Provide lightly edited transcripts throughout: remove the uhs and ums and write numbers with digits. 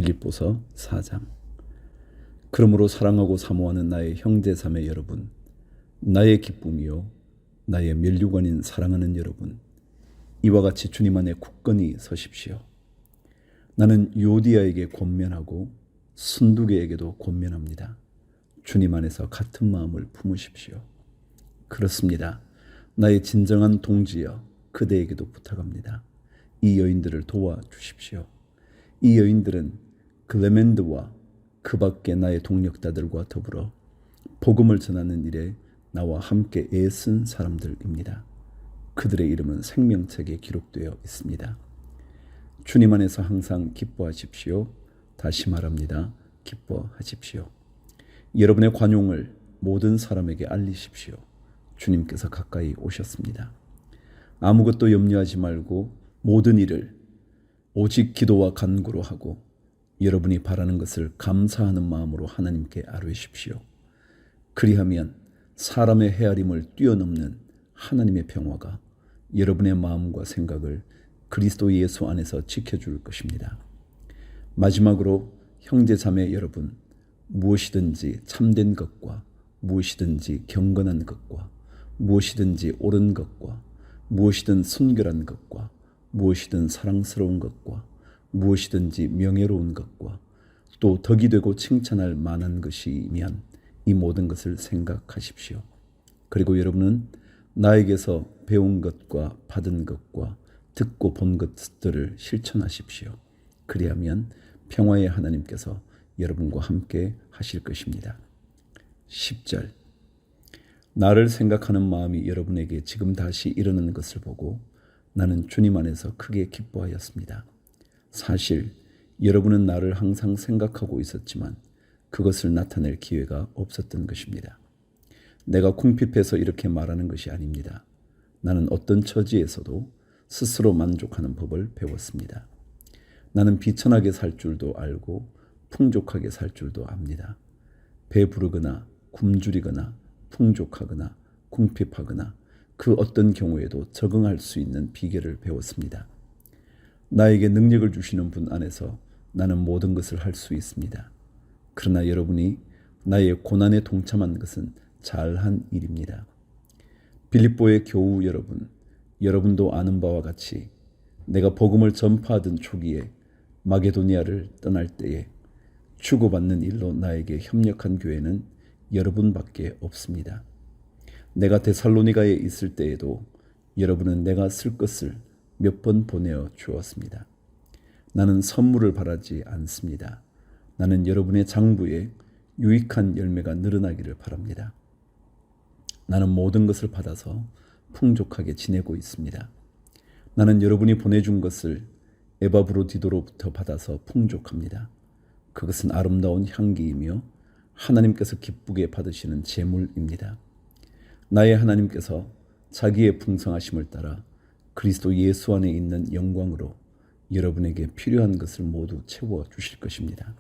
빌립보서 4장. 그러므로 사랑하고 사모하는 나의 형제 자매 여러분, 나의 기쁨이요 나의 면류관인 사랑하는 여러분, 이와 같이 주님 안에 굳건히 서십시오. 나는 유오디아에게 권면하고 순두계에게도 권면합니다. 주님 안에서 같은 마음을 품으십시오. 그렇습니다. 나의 진정한 동지여, 그대에게도 부탁합니다. 이 여인들을 도와주십시오. 이 여인들은 글레멘드와 그 밖에 나의 동력자들과 더불어 복음을 전하는 일에 나와 함께 애쓴 사람들입니다. 그들의 이름은 생명책에 기록되어 있습니다. 주님 안에서 항상 기뻐하십시오. 다시 말합니다. 기뻐하십시오. 여러분의 관용을 모든 사람에게 알리십시오. 주님께서 가까이 오셨습니다. 아무것도 염려하지 말고 모든 일을 오직 기도와 간구로 하고 여러분이 바라는 것을 감사하는 마음으로 하나님께 아뢰십시오. 그리하면 사람의 헤아림을 뛰어넘는 하나님의 평화가 여러분의 마음과 생각을 그리스도 예수 안에서 지켜줄 것입니다. 마지막으로 형제 자매 여러분, 무엇이든지 참된 것과 무엇이든지 경건한 것과 무엇이든지 옳은 것과 무엇이든 순결한 것과 무엇이든 사랑스러운 것과 무엇이든지 명예로운 것과 또 덕이 되고 칭찬할 만한 것이면 이 모든 것을 생각하십시오. 그리고 여러분은 나에게서 배운 것과 받은 것과 듣고 본 것들을 실천하십시오. 그리하면 평화의 하나님께서 여러분과 함께 하실 것입니다. 10절. 나를 생각하는 마음이 여러분에게 지금 다시 일어나는 것을 보고 나는 주님 안에서 크게 기뻐하였습니다. 사실 여러분은 나를 항상 생각하고 있었지만 그것을 나타낼 기회가 없었던 것입니다. 내가 궁핍해서 이렇게 말하는 것이 아닙니다. 나는 어떤 처지에서도 스스로 만족하는 법을 배웠습니다. 나는 비천하게 살 줄도 알고 풍족하게 살 줄도 압니다. 배부르거나 굶주리거나 풍족하거나 궁핍하거나 그 어떤 경우에도 적응할 수 있는 비결을 배웠습니다. 나에게 능력을 주시는 분 안에서 나는 모든 것을 할 수 있습니다. 그러나 여러분이 나의 고난에 동참한 것은 잘한 일입니다. 빌립보의 교우 여러분, 여러분도 아는 바와 같이 내가 복음을 전파하던 초기에 마게도니아를 떠날 때에 주고받는 일로 나에게 협력한 교회는 여러분밖에 없습니다. 내가 데살로니가에 있을 때에도 여러분은 내가 쓸 것을 몇 번 보내어 주었습니다. 나는 선물을 바라지 않습니다. 나는 여러분의 장부에 유익한 열매가 늘어나기를 바랍니다. 나는 모든 것을 받아서 풍족하게 지내고 있습니다. 나는 여러분이 보내준 것을 에바브로디도로부터 받아서 풍족합니다. 그것은 아름다운 향기이며 하나님께서 기쁘게 받으시는 제물입니다. 나의 하나님께서 자기의 풍성하심을 따라 그리스도 예수 안에 있는 영광으로 여러분에게 필요한 것을 모두 채워주실 것입니다.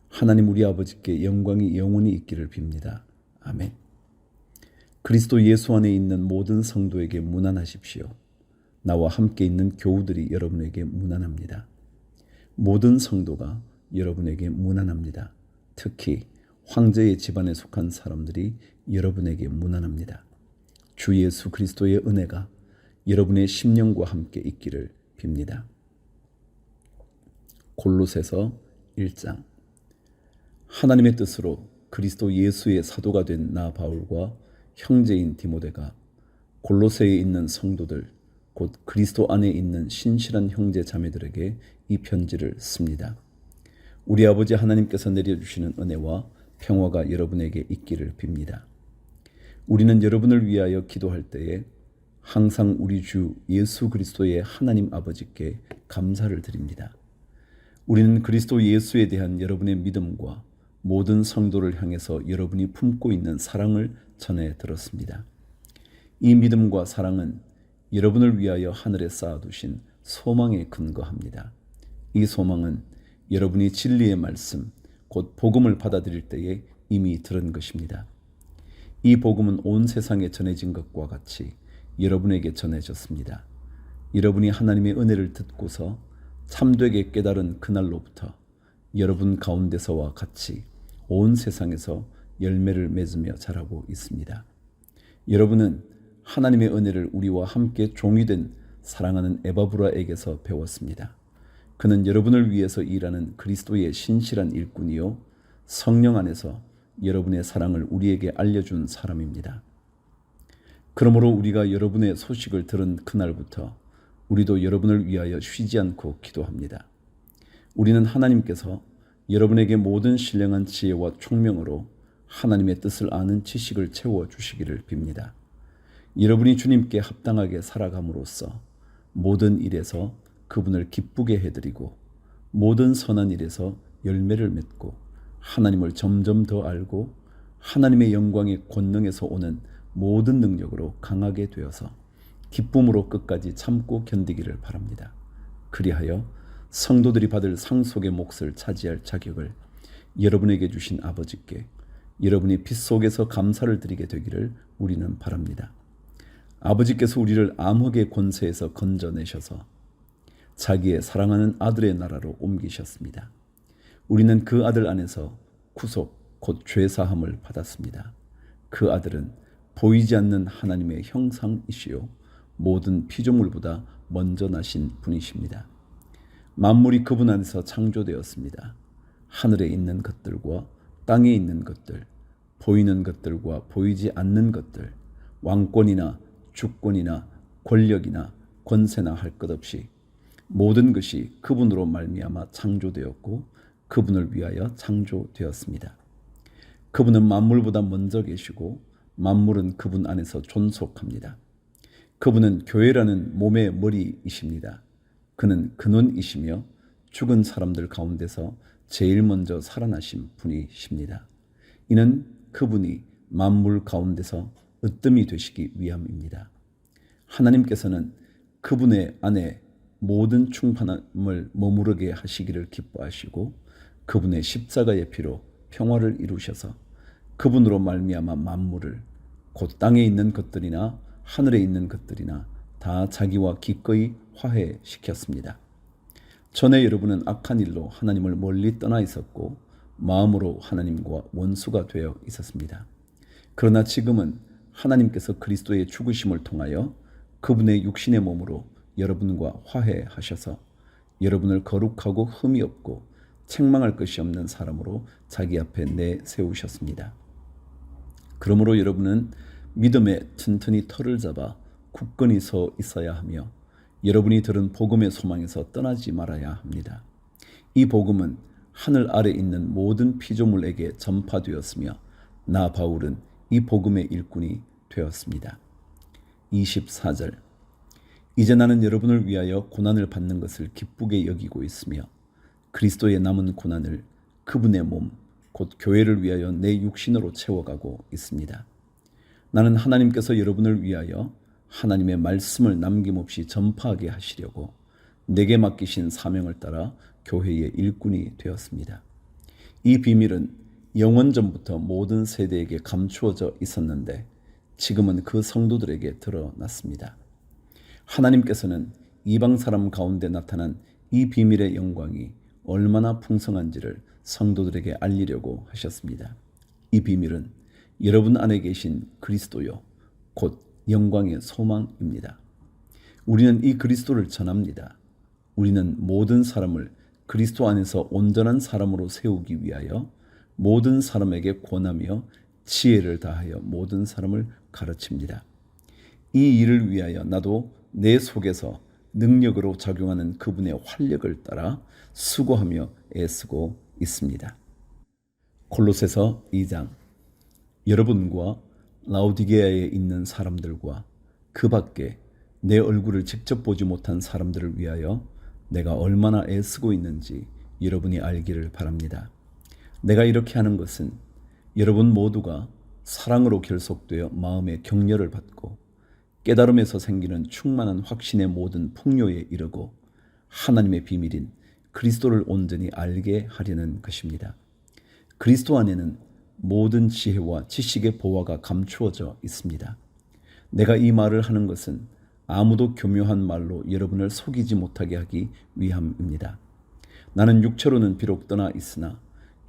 하나님 우리 아버지께 영광이 영원히 있기를 빕니다. 아멘. 그리스도 예수 안에 있는 모든 성도에게 문안하십시오. 나와 함께 있는 교우들이 여러분에게 문안합니다. 모든 성도가 여러분에게 문안합니다. 특히 황제의 집안에 속한 사람들이 여러분에게 문안합니다. 주 예수 그리스도의 은혜가 여러분의 심령과 함께 있기를 빕니다. 골로새서 1장. 하나님의 뜻으로 그리스도 예수의 사도가 된 나 바울과 형제인 디모데가 골로새에 있는 성도들 곧 그리스도 안에 있는 신실한 형제 자매들에게 이 편지를 씁니다. 우리 아버지 하나님께서 내려주시는 은혜와 평화가 여러분에게 있기를 빕니다. 우리는 여러분을 위하여 기도할 때에 항상 우리 주 예수 그리스도의 하나님 아버지께 감사를 드립니다. 우리는 그리스도 예수에 대한 여러분의 믿음과 모든 성도를 향해서 여러분이 품고 있는 사랑을 전해 들었습니다. 이 믿음과 사랑은 여러분을 위하여 하늘에 쌓아두신 소망에 근거합니다. 이 소망은 여러분이 진리의 말씀, 곧 복음을 받아들일 때에 이미 들은 것입니다. 이 복음은 온 세상에 전해진 것과 같이 여러분에게 전해졌습니다. 여러분이 하나님의 은혜를 듣고서 참되게 깨달은 그날로부터 여러분 가운데서와 같이 온 세상에서 열매를 맺으며 자라고 있습니다. 여러분은 하나님의 은혜를 우리와 함께 종이된 사랑하는 에바브라에게서 배웠습니다. 그는 여러분을 위해서 일하는 그리스도의 신실한 일꾼이요 성령 안에서 여러분의 사랑을 우리에게 알려준 사람입니다. 그러므로 우리가 여러분의 소식을 들은 그날부터 우리도 여러분을 위하여 쉬지 않고 기도합니다. 우리는 하나님께서 여러분에게 모든 신령한 지혜와 총명으로 하나님의 뜻을 아는 지식을 채워주시기를 빕니다. 여러분이 주님께 합당하게 살아감으로써 모든 일에서 그분을 기쁘게 해드리고 모든 선한 일에서 열매를 맺고 하나님을 점점 더 알고 하나님의 영광의 권능에서 오는 모든 능력으로 강하게 되어서 기쁨으로 끝까지 참고 견디기를 바랍니다. 그리하여 성도들이 받을 상속의 몫을 차지할 자격을 여러분에게 주신 아버지께 여러분이 빛 속에서 감사를 드리게 되기를 우리는 바랍니다. 아버지께서 우리를 암흑의 권세에서 건져내셔서 자기의 사랑하는 아들의 나라로 옮기셨습니다. 우리는 그 아들 안에서 구속, 곧 죄사함을 받았습니다. 그 아들은 보이지 않는 하나님의 형상이시요 모든 피조물보다 먼저 나신 분이십니다. 만물이 그분 안에서 창조되었습니다. 하늘에 있는 것들과 땅에 있는 것들, 보이는 것들과 보이지 않는 것들, 왕권이나 주권이나 권력이나 권세나 할 것 없이 모든 것이 그분으로 말미암아 창조되었고 그분을 위하여 창조되었습니다. 그분은 만물보다 먼저 계시고 만물은 그분 안에서 존속합니다. 그분은 교회라는 몸의 머리이십니다. 그는 근원이시며 죽은 사람들 가운데서 제일 먼저 살아나신 분이십니다. 이는 그분이 만물 가운데서 으뜸이 되시기 위함입니다. 하나님께서는 그분의 안에 모든 충만함을 머무르게 하시기를 기뻐하시고 그분의 십자가의 피로 평화를 이루셔서 그분으로 말미암아 만물을 곧 땅에 있는 것들이나 하늘에 있는 것들이나 다 자기와 기꺼이 화해시켰습니다. 전에 여러분은 악한 일로 하나님을 멀리 떠나 있었고 마음으로 하나님과 원수가 되어 있었습니다. 그러나 지금은 하나님께서 그리스도의 죽으심을 통하여 그분의 육신의 몸으로 여러분과 화해하셔서 여러분을 거룩하고 흠이 없고 책망할 것이 없는 사람으로 자기 앞에 내세우셨습니다. 그러므로 여러분은 믿음에 튼튼히 털을 잡아 굳건히 서 있어야 하며 여러분이 들은 복음의 소망에서 떠나지 말아야 합니다. 이 복음은 하늘 아래 있는 모든 피조물에게 전파되었으며 나 바울은 이 복음의 일꾼이 되었습니다. 24절 이제 나는 여러분을 위하여 고난을 받는 것을 기쁘게 여기고 있으며 그리스도의 남은 고난을 그분의 몸, 곧 교회를 위하여 내 육신으로 채워가고 있습니다. 나는 하나님께서 여러분을 위하여 하나님의 말씀을 남김없이 전파하게 하시려고 내게 맡기신 사명을 따라 교회의 일꾼이 되었습니다. 이 비밀은 영원전부터 모든 세대에게 감추어져 있었는데 지금은 그 성도들에게 드러났습니다. 하나님께서는 이방 사람 가운데 나타난 이 비밀의 영광이 얼마나 풍성한지를 성도들에게 알리려고 하셨습니다. 이 비밀은 여러분 안에 계신 그리스도요, 곧 영광의 소망입니다. 우리는 이 그리스도를 전합니다. 우리는 모든 사람을 그리스도 안에서 온전한 사람으로 세우기 위하여 모든 사람에게 권하며 지혜를 다하여 모든 사람을 가르칩니다. 이 일을 위하여 나도 내 속에서 능력으로 작용하는 그분의 활력을 따라 수고하며 애쓰고 있습니다. 골로새서 2장 여러분과 라오디게아에 있는 사람들과 그 밖에 내 얼굴을 직접 보지 못한 사람들을 위하여 내가 얼마나 애쓰고 있는지 여러분이 알기를 바랍니다. 내가 이렇게 하는 것은 여러분 모두가 사랑으로 결속되어 마음의 격려를 받고 깨달음에서 생기는 충만한 확신의 모든 풍요에 이르고 하나님의 비밀인 그리스도를 온전히 알게 하려는 것입니다. 그리스도 안에는 모든 지혜와 지식의 보화가 감추어져 있습니다. 내가 이 말을 하는 것은 아무도 교묘한 말로 여러분을 속이지 못하게 하기 위함입니다. 나는 육체로는 비록 떠나 있으나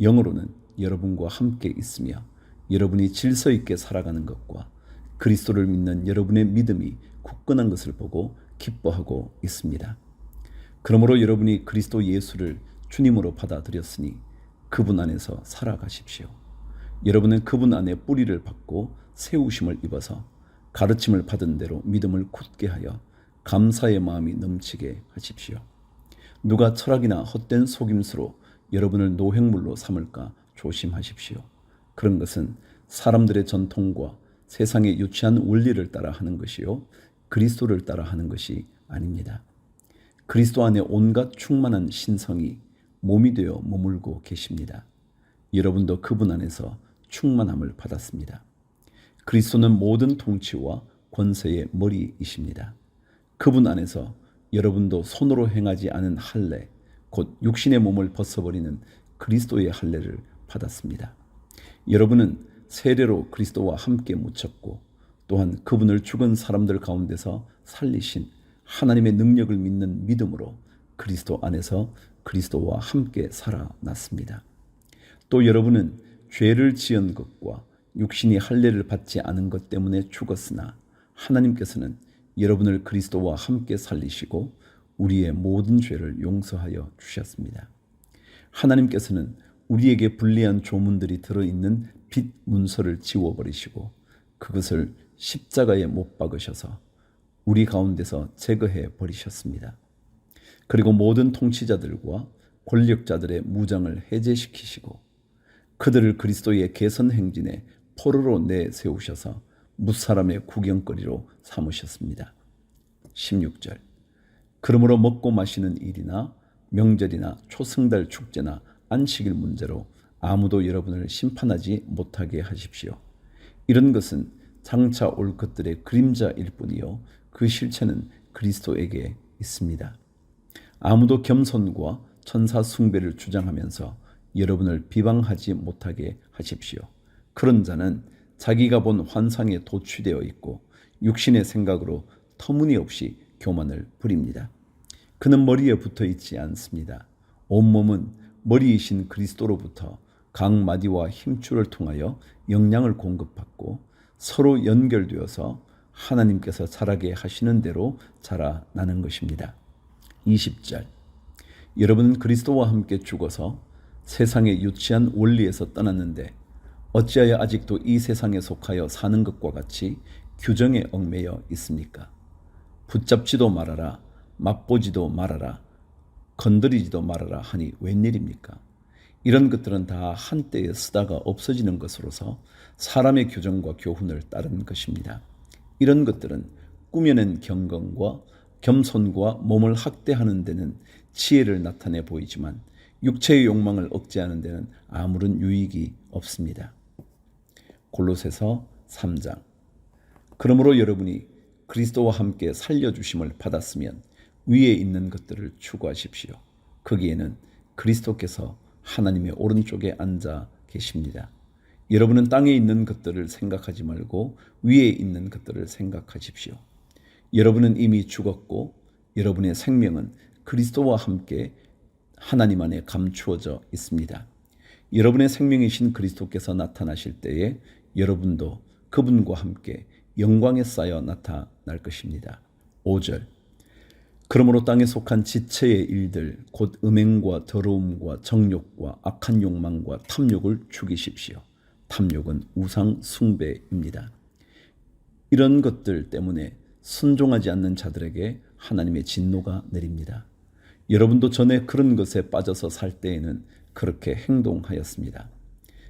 영으로는 여러분과 함께 있으며 여러분이 질서 있게 살아가는 것과 그리스도를 믿는 여러분의 믿음이 굳건한 것을 보고 기뻐하고 있습니다. 그러므로 여러분이 그리스도 예수를 주님으로 받아들였으니 그분 안에서 살아가십시오. 여러분은 그분 안에 뿌리를 받고 세우심을 입어서 가르침을 받은 대로 믿음을 굳게 하여 감사의 마음이 넘치게 하십시오. 누가 철학이나 헛된 속임수로 여러분을 노획물로 삼을까 조심하십시오. 그런 것은 사람들의 전통과 세상의 유치한 원리를 따라 하는 것이요 그리스도를 따라 하는 것이 아닙니다. 그리스도 안에 온갖 충만한 신성이 몸이 되어 머물고 계십니다. 여러분도 그분 안에서 충만함을 받았습니다. 그리스도는 모든 통치와 권세의 머리이십니다. 그분 안에서 여러분도 손으로 행하지 않은 할례, 곧 육신의 몸을 벗어버리는 그리스도의 할례를 받았습니다. 여러분은 세례로 그리스도와 함께 묻혔고 또한 그분을 죽은 사람들 가운데서 살리신 하나님의 능력을 믿는 믿음으로 그리스도 안에서 그리스도와 함께 살아났습니다. 또 여러분은 죄를 지은 것과 육신이 할례를 받지 않은 것 때문에 죽었으나 하나님께서는 여러분을 그리스도와 함께 살리시고 우리의 모든 죄를 용서하여 주셨습니다. 하나님께서는 우리에게 불리한 조문들이 들어있는 빛 문서를 지워버리시고 그것을 십자가에 못 박으셔서 우리 가운데서 제거해 버리셨습니다. 그리고 모든 통치자들과 권력자들의 무장을 해제시키시고 그들을 그리스도의 개선 행진에 포로로 내세우셔서 무사람의 구경거리로 삼으셨습니다. 16절. 그러므로 먹고 마시는 일이나 명절이나 초승달 축제나 안식일 문제로 아무도 여러분을 심판하지 못하게 하십시오. 이런 것은 장차 올 것들의 그림자일 뿐이요 그 실체는 그리스도에게 있습니다. 아무도 겸손과 천사 숭배를 주장하면서 여러분을 비방하지 못하게 하십시오. 그런 자는 자기가 본 환상에 도취되어 있고 육신의 생각으로 터무니없이 교만을 부립니다. 그는 머리에 붙어 있지 않습니다. 온몸은 머리이신 그리스도로부터 각 마디와 힘줄을 통하여 영양을 공급받고 서로 연결되어서 하나님께서 자라게 하시는 대로 자라나는 것입니다. 20절. 여러분은 그리스도와 함께 죽어서 세상의 유치한 원리에서 떠났는데 어찌하여 아직도 이 세상에 속하여 사는 것과 같이 규정에 얽매여 있습니까? 붙잡지도 말아라, 맛보지도 말아라, 건드리지도 말아라 하니 웬일입니까? 이런 것들은 다 한때에 쓰다가 없어지는 것으로서 사람의 규정과 교훈을 따른 것입니다. 이런 것들은 꾸며낸 경건과 겸손과 몸을 학대하는 데는 지혜를 나타내 보이지만 육체의 욕망을 억제하는 데는 아무런 유익이 없습니다. 골로새서 3장. 그러므로 여러분이 그리스도와 함께 살려주심을 받았으면 위에 있는 것들을 추구하십시오. 거기에는 그리스도께서 하나님의 오른쪽에 앉아 계십니다. 여러분은 땅에 있는 것들을 생각하지 말고 위에 있는 것들을 생각하십시오. 여러분은 이미 죽었고 여러분의 생명은 그리스도와 함께 하나님 안에 감추어져 있습니다. 여러분의 생명이신 그리스도께서 나타나실 때에 여러분도 그분과 함께 영광에 쌓여 나타날 것입니다. 5절. 그러므로 땅에 속한 지체의 일들 곧 음행과 더러움과 정욕과 악한 욕망과 탐욕을 죽이십시오. 탐욕은 우상 숭배입니다. 이런 것들 때문에 순종하지 않는 자들에게 하나님의 진노가 내립니다. 여러분도 전에 그런 것에 빠져서 살 때에는 그렇게 행동하였습니다.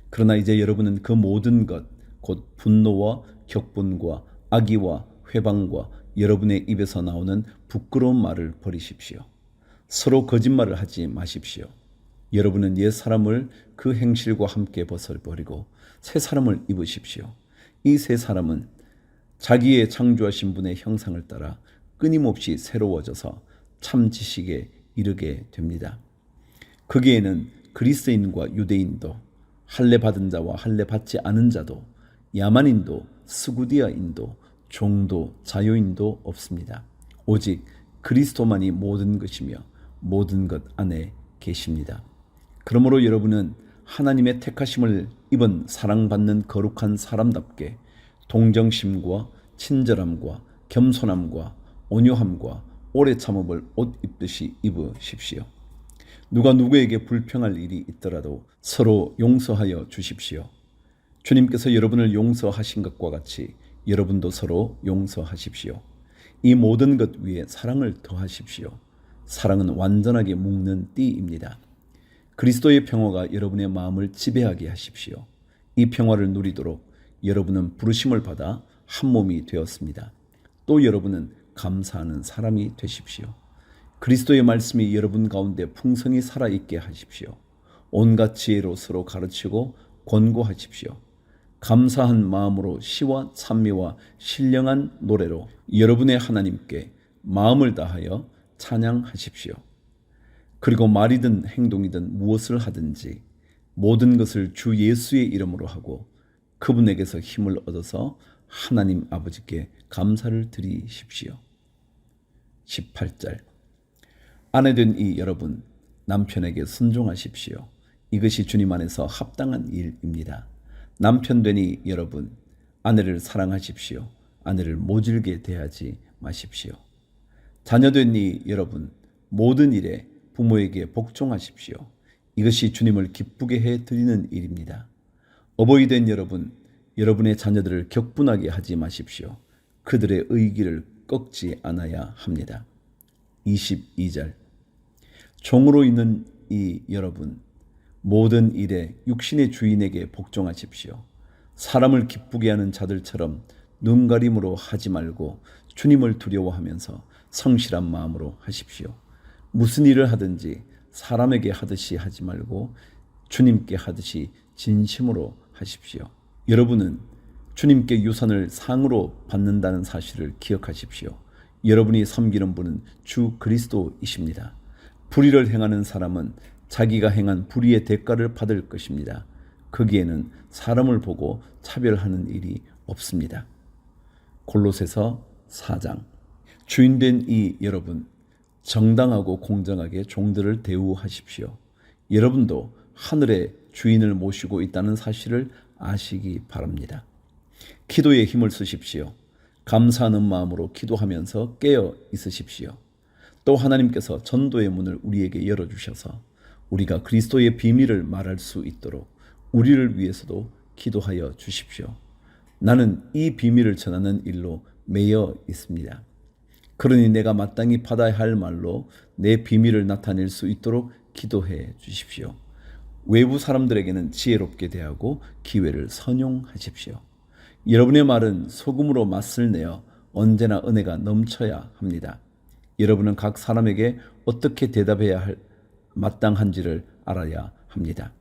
그러나 이제 여러분은 그 모든 것, 곧 분노와 격분과 악의와 회방과 여러분의 입에서 나오는 부끄러운 말을 버리십시오. 서로 거짓말을 하지 마십시오. 여러분은 옛 사람을 그 행실과 함께 벗어버리고 새 사람을 입으십시오. 이 새 사람은 자기의 창조하신 분의 형상을 따라 끊임없이 새로워져서 참 지식에 이르게 됩니다. 거기에는 그리스인과 유대인도 할례 받은 자와 할례 받지 않은 자도 야만인도 스구디아인도 종도 자유인도 없습니다. 오직 그리스도만이 모든 것이며 모든 것 안에 계십니다. 그러므로 여러분은 하나님의 택하심을 입은 사랑받는 거룩한 사람답게 동정심과 친절함과 겸손함과 온유함과 오래 참음을 옷 입듯이 입으십시오. 누가 누구에게 불평할 일이 있더라도 서로 용서하여 주십시오. 주님께서 여러분을 용서하신 것과 같이 여러분도 서로 용서하십시오. 이 모든 것 위에 사랑을 더하십시오. 사랑은 완전하게 묶는 띠입니다. 그리스도의 평화가 여러분의 마음을 지배하게 하십시오. 이 평화를 누리도록 여러분은 부르심을 받아 한 몸이 되었습니다. 또 여러분은 감사하는 사람이 되십시오. 그리스도의 말씀이 여러분 가운데 풍성히 살아있게 하십시오. 온갖 지혜로 서로 가르치고 권고하십시오. 감사한 마음으로 시와 찬미와 신령한 노래로 여러분의 하나님께 마음을 다하여 찬양하십시오. 그리고 말이든 행동이든 무엇을 하든지 모든 것을 주 예수의 이름으로 하고 그분에게서 힘을 얻어서 하나님 아버지께 감사를 드리십시오. 18절 아내된 이 여러분, 남편에게 순종하십시오. 이것이 주님 안에서 합당한 일입니다. 남편된 이 여러분, 아내를 사랑하십시오. 아내를 모질게 대하지 마십시오. 자녀된 이 여러분, 모든 일에 부모에게 복종하십시오. 이것이 주님을 기쁘게 해드리는 일입니다. 어버이 된 여러분, 여러분의 자녀들을 격분하게 하지 마십시오. 그들의 의기를 꺾지 않아야 합니다. 22절 종으로 있는 이 여러분, 모든 일에 육신의 주인에게 복종하십시오. 사람을 기쁘게 하는 자들처럼 눈가림으로 하지 말고 주님을 두려워하면서 성실한 마음으로 하십시오. 무슨 일을 하든지 사람에게 하듯이 하지 말고 주님께 하듯이 진심으로 하십시오. 여러분은 주님께 유산을 상으로 받는다는 사실을 기억하십시오. 여러분이 섬기는 분은 주 그리스도이십니다. 불의를 행하는 사람은 자기가 행한 불의의 대가를 받을 것입니다. 거기에는 사람을 보고 차별하는 일이 없습니다. 골로새서 4장 주인된 이 여러분, 정당하고 공정하게 종들을 대우하십시오. 여러분도 하늘의 주인을 모시고 있다는 사실을 아시기 바랍니다. 기도에 힘을 쓰십시오. 감사하는 마음으로 기도하면서 깨어 있으십시오. 또 하나님께서 전도의 문을 우리에게 열어주셔서 우리가 그리스도의 비밀을 말할 수 있도록 우리를 위해서도 기도하여 주십시오. 나는 이 비밀을 전하는 일로 매여 있습니다. 그러니 내가 마땅히 받아야 할 말로 내 비밀을 나타낼 수 있도록 기도해 주십시오. 외부 사람들에게는 지혜롭게 대하고 기회를 선용하십시오. 여러분의 말은 소금으로 맛을 내어 언제나 은혜가 넘쳐야 합니다. 여러분은 각 사람에게 어떻게 대답해야 할 마땅한지를 알아야 합니다.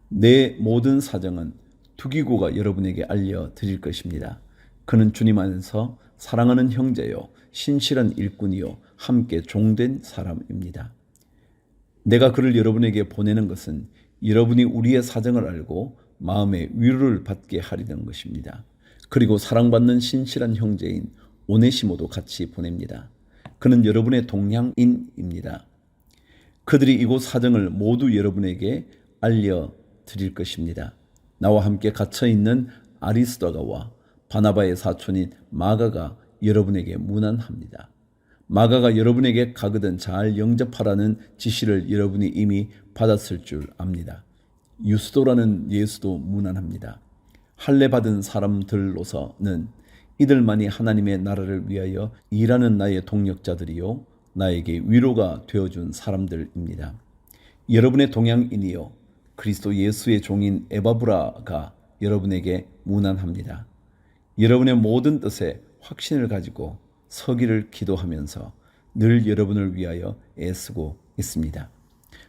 내 모든 사정은 두기고가 여러분에게 알려드릴 것입니다. 그는 주님 안에서 사랑하는 형제요, 신실한 일꾼이요, 함께 종된 사람입니다. 내가 그를 여러분에게 보내는 것은 여러분이 우리의 사정을 알고 마음의 위로를 받게 하려는 것입니다. 그리고 사랑받는 신실한 형제인 오네시모도 같이 보냅니다. 그는 여러분의 동양인입니다. 그들이 이곳 사정을 모두 여러분에게 알려드릴 것입니다. 나와 함께 갇혀있는 아리스도가와 바나바의 사촌인 마가가 여러분에게 문안합니다. 마가가 여러분에게 가거든 잘 영접하라는 지시를 여러분이 이미 받았을 줄 압니다. 유스도라는 예수도 문안합니다. 할례 받은 사람들로서는 이들만이 하나님의 나라를 위하여 일하는 나의 동력자들이요 나에게 위로가 되어준 사람들입니다. 여러분의 동양인이요 그리스도 예수의 종인 에바브라가 여러분에게 문안합니다. 여러분의 모든 뜻에 확신을 가지고 서기를 기도하면서 늘 여러분을 위하여 애쓰고 있습니다.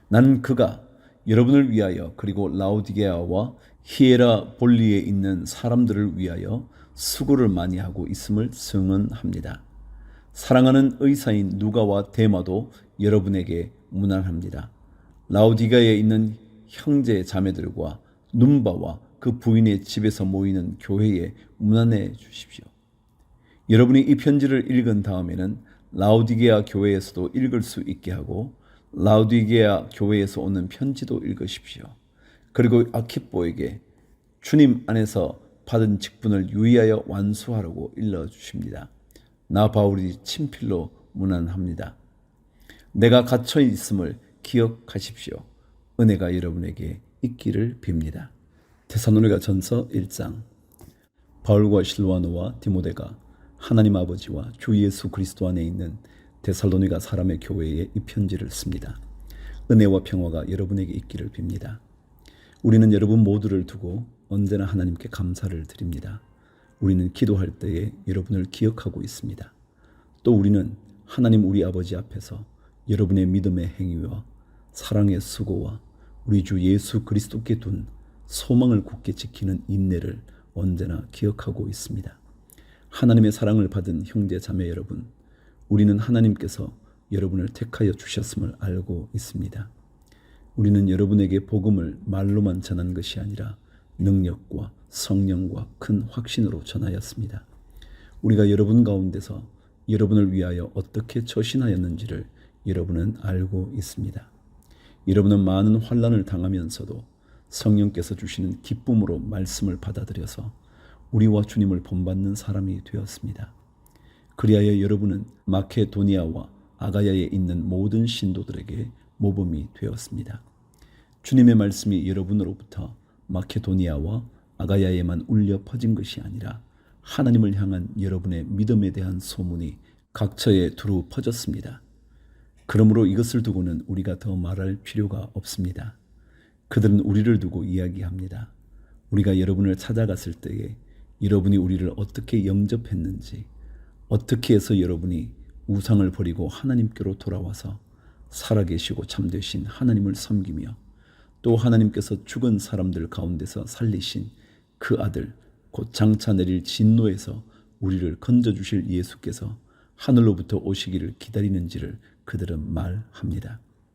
나는 그가 여러분을 위하여 그리고 라오디게아와 히에라볼리에 있는 사람들을 위하여 수고를 많이 하고 있음을 증언합니다. 사랑하는 의사인 누가와 데마도 여러분에게 문안합니다. 라오디게아에 있는 형제 자매들과 눈바와 그 부인의 집에서 모이는 교회에 문안해 주십시오. 여러분이 이 편지를 읽은 다음에는 라오디게아 교회에서도 읽을 수 있게 하고 라우디게아 교회에서 오는 편지도 읽으십시오. 그리고 아키뽀에게 주님 안에서 받은 직분을 유의하여 완수하라고 일러주십니다. 나 바울이 친필로 문안합니다. 내가 갇혀 있음을 기억하십시오. 은혜가 여러분에게 있기를 빕니다. 데살로니가 전서 1장. 바울과 실와노와 디모데가 하나님 아버지와 주 예수 그리스도 안에 있는 데살로니가 사람의 교회에 이 편지를 씁니다. 은혜와 평화가 여러분에게 있기를 빕니다. 우리는 여러분 모두를 두고 언제나 하나님께 감사를 드립니다. 우리는 기도할 때에 여러분을 기억하고 있습니다. 또 우리는 하나님 우리 아버지 앞에서 여러분의 믿음의 행위와 사랑의 수고와 우리 주 예수 그리스도께 둔 소망을 굳게 지키는 인내를 언제나 기억하고 있습니다. 하나님의 사랑을 받은 형제 자매 여러분, 우리는 하나님께서 여러분을 택하여 주셨음을 알고 있습니다. 우리는 여러분에게 복음을 말로만 전한 것이 아니라 능력과 성령과 큰 확신으로 전하였습니다. 우리가 여러분 가운데서 여러분을 위하여 어떻게 처신하였는지를 여러분은 알고 있습니다. 여러분은 많은 환난을 당하면서도 성령께서 주시는 기쁨으로 말씀을 받아들여서 우리와 주님을 본받는 사람이 되었습니다. 그리하여 여러분은 마케도니아와 아가야에 있는 모든 신도들에게 모범이 되었습니다. 주님의 말씀이 여러분으로부터 마케도니아와 아가야에만 울려 퍼진 것이 아니라 하나님을 향한 여러분의 믿음에 대한 소문이 각처에 두루 퍼졌습니다. 그러므로 이것을 두고는 우리가 더 말할 필요가 없습니다. 그들은 우리를 두고 이야기합니다. 우리가 여러분을 찾아갔을 때에 여러분이 우리를 어떻게 영접했는지, 어떻게 해서 여러분이 우상을 버리고 하나님께로 돌아와서 살아계시고 참되신 하나님을 섬기며 또 하나님께서 죽은 사람들 가운데서 살리신 그 아들 곧 장차 내릴 진노에서 우리를 건져주실 예수께서 하늘로부터 오시기를 기다리는지를 그들은 말합니다.